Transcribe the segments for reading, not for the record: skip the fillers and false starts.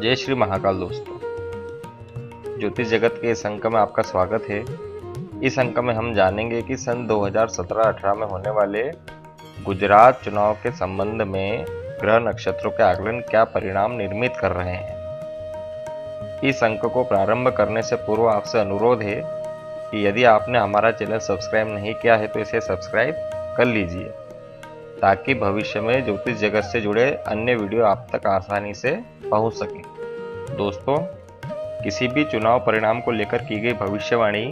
जय श्री महाकाल दोस्तों। ज्योतिष जगत के इस अंक में आपका स्वागत है। इस अंक में हम जानेंगे कि सन 2017-18 में होने वाले गुजरात चुनाव के संबंध में ग्रह नक्षत्रों के आकलन क्या परिणाम निर्मित कर रहे हैं। इस अंक को प्रारंभ करने से पूर्व आपसे अनुरोध है कि यदि आपने हमारा चैनल सब्सक्राइब नहीं किया है तो इसे सब्सक्राइब कर लीजिए, ताकि भविष्य में ज्योतिष जगत से जुड़े अन्य वीडियो आप तक आसानी से पहुंच सके। दोस्तों, किसी भी चुनाव परिणाम को लेकर की गई भविष्यवाणी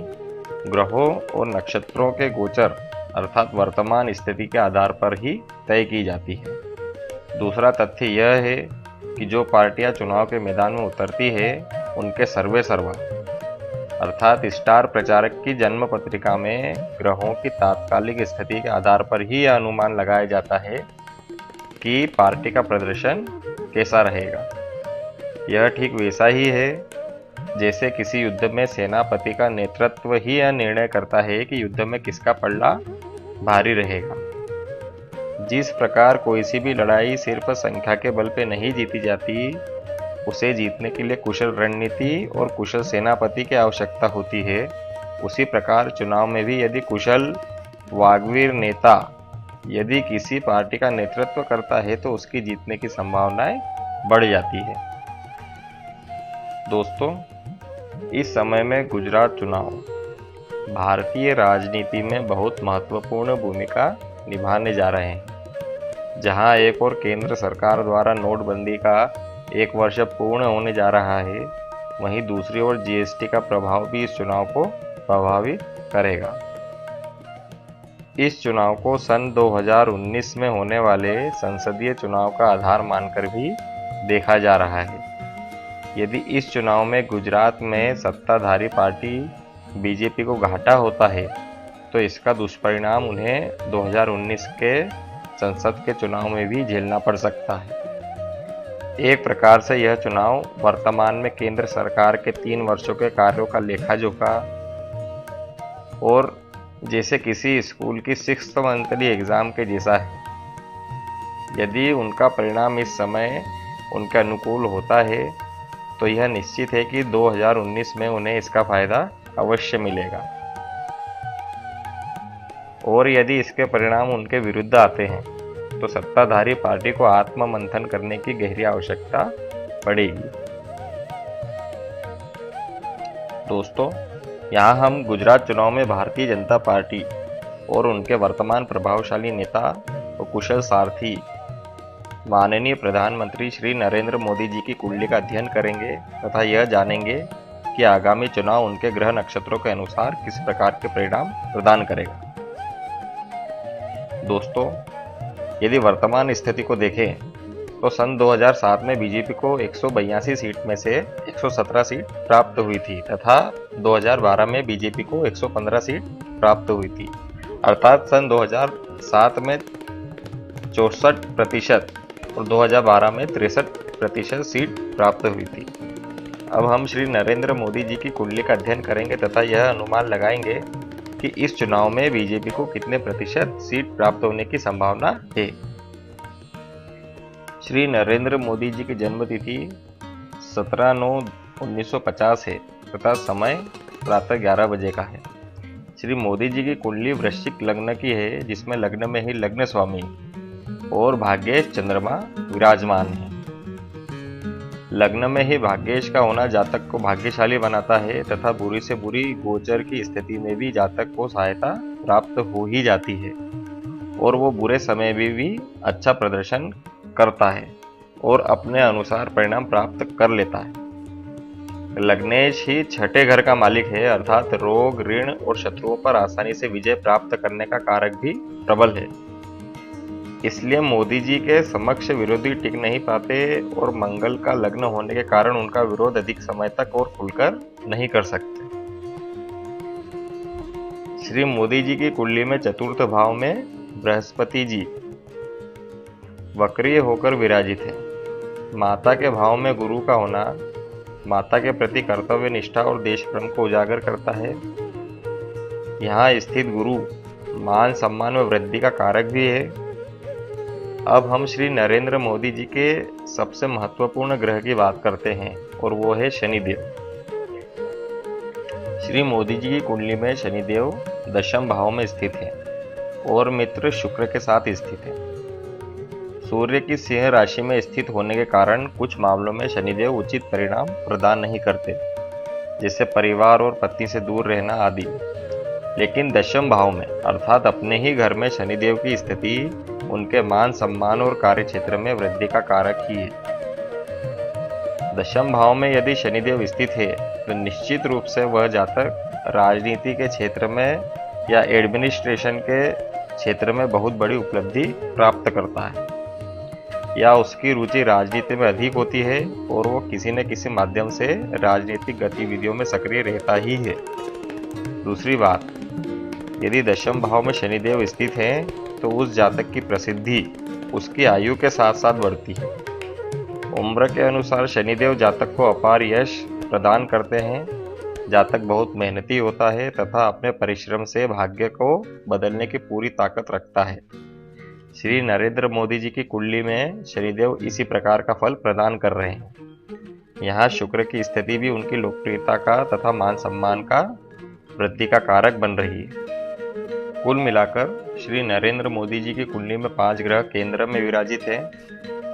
ग्रहों और नक्षत्रों के गोचर अर्थात वर्तमान स्थिति के आधार पर ही तय की जाती है। दूसरा तथ्य यह है कि जो पार्टियां चुनाव के मैदान में उतरती है उनके सर्वे सर्वा अर्थात स्टार प्रचारक की जन्म पत्रिका में ग्रहों की तात्कालिक स्थिति के आधार पर ही यह अनुमान लगाया जाता है कि पार्टी का प्रदर्शन कैसा रहेगा। यह ठीक वैसा ही है जैसे किसी युद्ध में सेनापति का नेतृत्व ही यह निर्णय करता है कि युद्ध में किसका पलड़ा भारी रहेगा। जिस प्रकार कोई सी भी लड़ाई सिर्फ संख्या के बल पे नहीं जीती जाती, उसे जीतने के लिए कुशल रणनीति और कुशल सेनापति की आवश्यकता होती है, उसी प्रकार चुनाव में भी यदि कुशल वाग्वीर नेता यदि किसी पार्टी का नेतृत्व करता है तो उसकी जीतने की संभावनाएं बढ़ जाती है। दोस्तों, इस समय में गुजरात चुनाव भारतीय राजनीति में बहुत महत्वपूर्ण भूमिका निभाने जा रहे हैं। जहां एक और केंद्र सरकार द्वारा नोटबंदी का 1 वर्ष पूर्ण होने जा रहा है, वहीं दूसरी ओर जीएसटी का प्रभाव भी इस चुनाव को प्रभावित करेगा। इस चुनाव को सन 2019 में होने वाले संसदीय चुनाव का आधार मानकर भी देखा जा रहा है। यदि इस चुनाव में गुजरात में सत्ताधारी पार्टी बीजेपी को घाटा होता है तो इसका दुष्परिणाम उन्हें 2019 के संसद के चुनाव में भी झेलना पड़ सकता है। एक प्रकार से यह चुनाव वर्तमान में केंद्र सरकार के 3 वर्षों के कार्यों का लेखा जोखा और जैसे किसी स्कूल की 6th मंथली एग्जाम के जैसा है। यदि उनका परिणाम इस समय उनके अनुकूल होता है तो यह निश्चित है कि 2019 में उन्हें इसका फायदा अवश्य मिलेगा, और यदि इसके परिणाम उनके विरुद्ध आते हैं तो सत्ताधारी पार्टी को आत्ममंथन करने की गहरी आवश्यकता पड़ेगी। दोस्तों, यहाँ हम गुजरात चुनाव में भारतीय जनता पार्टी और उनके वर्तमान प्रभावशाली नेता और कुशल सारथी माननीय प्रधानमंत्री श्री नरेंद्र मोदी जी की कुंडली का अध्ययन करेंगे तथा यह जानेंगे कि आगामी चुनाव उनके ग्रह नक्षत्रों के अनुसार किस प्रकार के परिणाम प्रदान करेगा। दोस्तों, यदि वर्तमान स्थिति को देखें तो सन 2007 में बीजेपी को 182 सीट में से 117 सीट प्राप्त हुई थी तथा 2012 में बीजेपी को 115 सीट प्राप्त हुई थी, अर्थात सन 2007 में 64% और 2012 में 63% सीट प्राप्त हुई थी। अब हम श्री नरेंद्र मोदी जी की कुंडली का अध्ययन करेंगे तथा यह अनुमान लगाएंगे कि इस चुनाव में बीजेपी को कितने प्रतिशत सीट प्राप्त होने की संभावना है। श्री नरेंद्र मोदी जी की जन्म तिथि 17/9/1950 है तथा समय प्रातः 11 बजे का है। श्री मोदी जी की कुंडली वृश्चिक लग्न की है, जिसमें लग्न में ही लग्न स्वामी और भाग्येश चंद्रमा विराजमान है। लग्न में ही भाग्येश का होना जातक को भाग्यशाली बनाता है तथा बुरी से बुरी गोचर की स्थिति में भी जातक को सहायता प्राप्त हो ही जाती है और वो बुरे समय में भी अच्छा प्रदर्शन करता है और अपने अनुसार परिणाम प्राप्त कर लेता है। लग्नेश ही 6ठे घर का मालिक है, अर्थात रोग, ऋण और शत्रुओं पर आसानी से विजय प्राप्त करने का कारक भी प्रबल है। इसलिए मोदी जी के समक्ष विरोधी टिक नहीं पाते और मंगल का लग्न होने के कारण उनका विरोध अधिक समय तक और खुलकर नहीं कर सकते। श्री मोदी जी की कुंडली में चतुर्थ भाव में बृहस्पति जी वक्रीय होकर विराजित है। माता के भाव में गुरु का होना माता के प्रति कर्तव्य निष्ठा और देश प्रेम को उजागर करता है। यहाँ स्थित गुरु मान सम्मान में वृद्धि का कारक भी है अब हम श्री नरेंद्र मोदी जी के सबसे महत्वपूर्ण ग्रह की बात करते हैं और वो है शनिदेव। श्री मोदी जी की कुंडली में शनिदेव दशम भाव में स्थित है और मित्र शुक्र के साथ स्थित है। सूर्य की सिंह राशि में स्थित होने के कारण कुछ मामलों में शनिदेव उचित परिणाम प्रदान नहीं करते, जैसे परिवार और पत्नी से दूर रहना आदि। लेकिन दशम भाव में अर्थात अपने ही घर में शनिदेव की स्थिति उनके मान सम्मान और कार्य क्षेत्र में वृद्धि का कारक ही है। दशम भाव में यदि शनिदेव स्थित है तो निश्चित रूप से वह जातक राजनीति के क्षेत्र में या एडमिनिस्ट्रेशन के क्षेत्र में बहुत बड़ी उपलब्धि प्राप्त करता है, या उसकी रुचि राजनीति में अधिक होती है और वो किसी न किसी माध्यम से राजनीतिक गतिविधियों में सक्रिय रहता ही है। दूसरी बात, यदि दशम भाव में शनिदेव स्थित है तो उस जातक की प्रसिद्धि उसकी आयु के साथ साथ बढ़ती है। उम्र के अनुसार शनिदेव जातक को अपार यश प्रदान करते हैं। जातक बहुत मेहनती होता है तथा अपने परिश्रम से भाग्य को बदलने की पूरी ताकत रखता है। श्री नरेंद्र मोदी जी की कुंडली में शनिदेव इसी प्रकार का फल प्रदान कर रहे हैं। यहाँ शुक्र की स्थिति भी उनकी लोकप्रियता का तथा मान सम्मान का वृद्धि का कारक बन रही है। कुल मिलाकर श्री नरेंद्र मोदी जी की कुंडली में 5 ग्रह केंद्र में विराजित हैं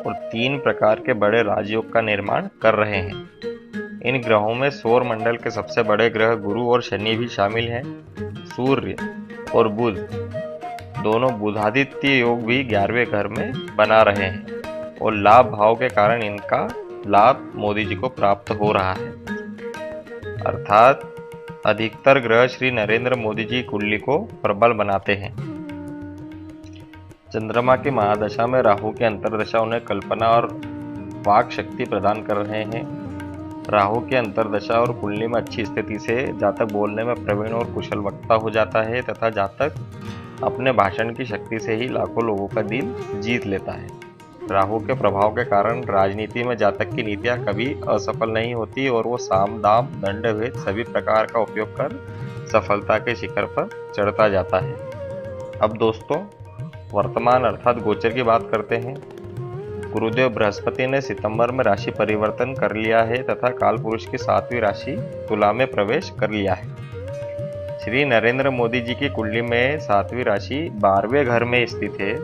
और 3 प्रकार के बड़े राजयोग का निर्माण कर रहे हैं। इन ग्रहों में सौर मंडल के सबसे बड़े ग्रह गुरु और शनि भी शामिल हैं। सूर्य और बुध दोनों बुधादित्य योग भी 11वें घर में बना रहे हैं और लाभ भाव के कारण इनका लाभ मोदी जी को प्राप्त हो रहा है। अर्थात अधिकतर ग्रह श्री नरेंद्र मोदी जी कुंडली को प्रबल बनाते हैं। चंद्रमा की महादशा में राहु की अंतर्दशा उन्हें कल्पना और वाक शक्ति प्रदान कर रहे हैं। राहु की अंतर्दशा और कुंडली में अच्छी स्थिति से जातक बोलने में प्रवीण और कुशल वक्ता हो जाता है तथा जातक अपने भाषण की शक्ति से ही लाखों लोगों का दिल जीत लेता है। राहु के प्रभाव के कारण राजनीति में जातक की नीतियां कभी असफल नहीं होती और वो साम दाम दंड भेद सभी प्रकार का उपयोग कर सफलता के शिखर पर चढ़ता जाता है। अब दोस्तों वर्तमान अर्थात गोचर की बात करते हैं। गुरुदेव बृहस्पति ने सितंबर में राशि परिवर्तन कर लिया है तथा काल पुरुष की 7वीं राशि तुला में प्रवेश कर लिया है। श्री नरेंद्र मोदी जी की कुंडली में 7वीं राशि 12वें घर में स्थित है,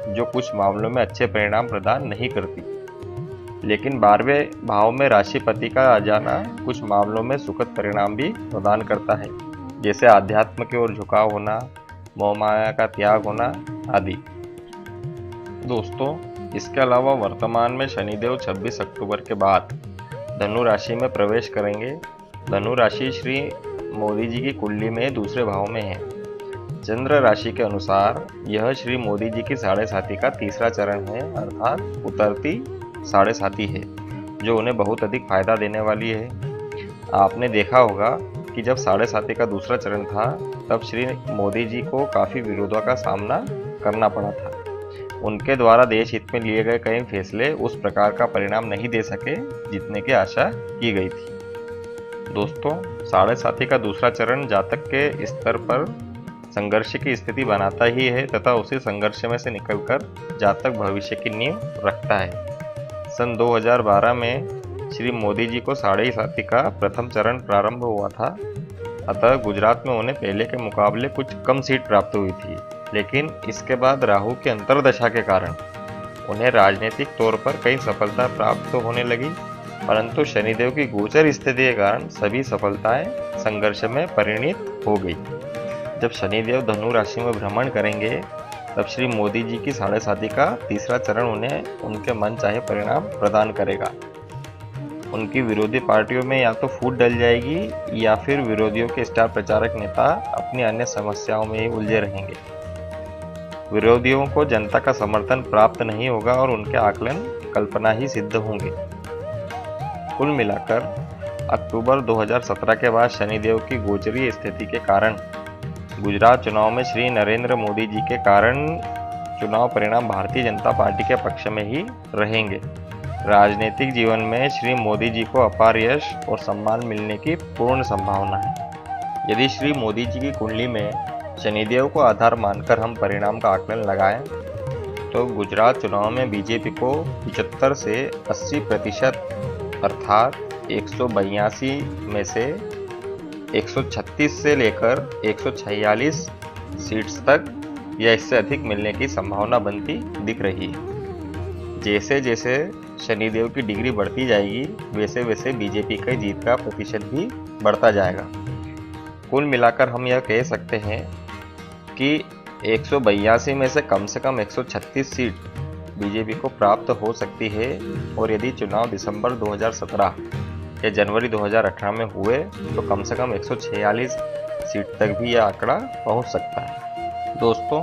जो कुछ मामलों में अच्छे परिणाम प्रदान नहीं करती। लेकिन 12वें भाव में राशिपति का आ जाना कुछ मामलों में सुखद परिणाम भी प्रदान करता है, जैसे आध्यात्म की ओर झुकाव होना, मोहमाया का त्याग होना आदि। दोस्तों इसके अलावा वर्तमान में शनिदेव 26 अक्टूबर के बाद धनु राशि में प्रवेश करेंगे। धनु राशि श्री मोदी जी की कुंडली में दूसरे भाव में है। चंद्र राशि के अनुसार यह श्री मोदी जी की 7.5 का तीसरा चरण है, अर्थात उतरती 7.5 है, जो उन्हें बहुत अधिक फायदा देने वाली है। आपने देखा होगा कि जब 7.5 का दूसरा चरण था तब श्री मोदी जी को काफ़ी विरोधों का सामना करना पड़ा था। उनके द्वारा देश हित में लिए गए कई फैसले उस प्रकार का परिणाम नहीं दे सके जितने की आशा की गई थी। दोस्तों 7.5 का दूसरा चरण जातक के स्तर पर संघर्ष की स्थिति बनाता ही है तथा उसी संघर्ष में से निकलकर जातक भविष्य की नींव रखता है। सन 2012 में श्री मोदी जी को 7.5 का प्रथम चरण प्रारंभ हुआ था, अतः गुजरात में उन्हें पहले के मुकाबले कुछ कम सीट प्राप्त हुई थी। लेकिन इसके बाद राहु की अंतर्दशा के कारण उन्हें राजनीतिक तौर पर कई सफलता प्राप्त होने लगी, परंतु शनिदेव की गोचर स्थिति के कारण सभी सफलताएं संघर्ष में परिणित हो गई। जब शनिदेव धनु राशि में भ्रमण करेंगे तब श्री मोदी जी की 7.5 का तीसरा चरण उन्हें उनके मन चाहे परिणाम प्रदान करेगा। उनकी विरोधी पार्टियों में या तो फूट डल जाएगी या फिर विरोधियों के स्टार प्रचारक नेता अपनी अन्य समस्याओं में ही उलझे रहेंगे। विरोधियों को जनता का समर्थन प्राप्त नहीं होगा और उनके आकलन कल्पना ही सिद्ध होंगे। कुल मिलाकर अक्टूबर 2017 के बाद शनिदेव की गोचरीय स्थिति के कारण गुजरात चुनाव में श्री नरेंद्र मोदी जी के कारण चुनाव परिणाम भारतीय जनता पार्टी के पक्ष में ही रहेंगे। राजनीतिक जीवन में श्री मोदी जी को अपार यश और सम्मान मिलने की पूर्ण संभावना है। यदि श्री मोदी जी की कुंडली में शनिदेव को आधार मानकर हम परिणाम का आकलन लगाएं तो गुजरात चुनाव में बीजेपी को 75 से 80% अर्थात 182 में से 136 से लेकर 146 सीट्स तक या इससे अधिक मिलने की संभावना बनती दिख रही है। जैसे जैसे शनिदेव की डिग्री बढ़ती जाएगी वैसे वैसे बीजेपी की जीत का प्रतिशत भी बढ़ता जाएगा। कुल मिलाकर हम यह कह सकते हैं कि 182 में से कम 136 सीट बीजेपी को प्राप्त हो सकती है और यदि चुनाव दिसंबर 2017 या जनवरी 2018 में हुए तो कम से कम 146 सीट तक भी यह आंकड़ा पहुंच सकता है। दोस्तों,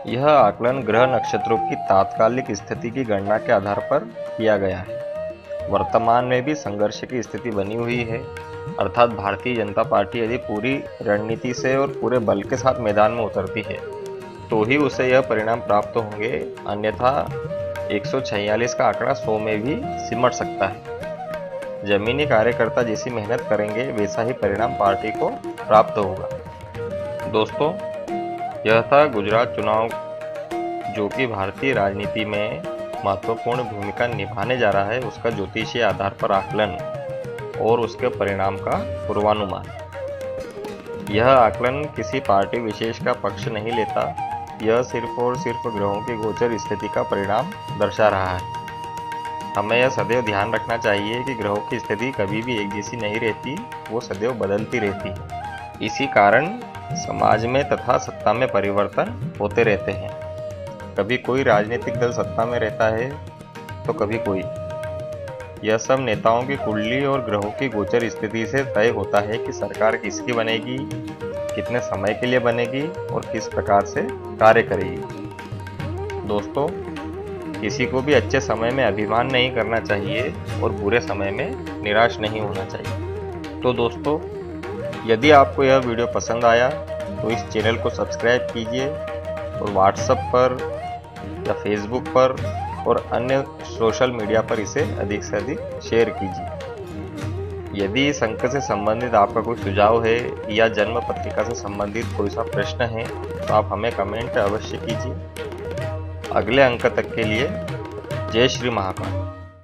यह आकलन ग्रह नक्षत्रों की तात्कालिक स्थिति की गणना के आधार पर किया गया है। वर्तमान में भी संघर्ष की स्थिति बनी हुई है, अर्थात भारतीय जनता पार्टी यदि पूरी रणनीति से और पूरे बल के साथ मैदान में उतरती है तो ही उसे यह परिणाम प्राप्त होंगे, अन्यथा 146 का आंकड़ा 100 में भी सिमट सकता है। जमीनी कार्यकर्ता जैसी मेहनत करेंगे वैसा ही परिणाम पार्टी को प्राप्त होगा। दोस्तों, यह था गुजरात चुनाव जो कि भारतीय राजनीति में महत्वपूर्ण भूमिका निभाने जा रहा है उसका ज्योतिषीय आधार पर आकलन और उसके परिणाम का पूर्वानुमान। यह आकलन किसी पार्टी विशेष का पक्ष नहीं लेता, यह सिर्फ और सिर्फ ग्रहों की गोचर स्थिति का परिणाम दर्शा रहा है। हमें यह सदैव ध्यान रखना चाहिए कि ग्रहों की स्थिति कभी भी एक जैसी नहीं रहती, वो सदैव बदलती रहती है। इसी कारण समाज में तथा सत्ता में परिवर्तन होते रहते हैं। कभी कोई राजनीतिक दल सत्ता में रहता है तो कभी कोई। यह सब नेताओं की कुंडली और ग्रहों की गोचर स्थिति से तय होता है कि सरकार किसकी बनेगी, कितने समय के लिए बनेगी और किस प्रकार से कार्य करेगी। दोस्तों, किसी को भी अच्छे समय में अभिमान नहीं करना चाहिए और बुरे समय में निराश नहीं होना चाहिए। तो दोस्तों, यदि आपको यह वीडियो पसंद आया तो इस चैनल को सब्सक्राइब कीजिए और व्हाट्सएप पर या फेसबुक पर और अन्य सोशल मीडिया पर इसे अधिक से अधिक शेयर कीजिए। यदि इस अंक से संबंधित आपका कोई सुझाव है या जन्म पत्रिका से संबंधित कोई सा प्रश्न है तो आप हमें कमेंट अवश्य कीजिए। अगले अंक तक के लिए जय श्री महाकाल।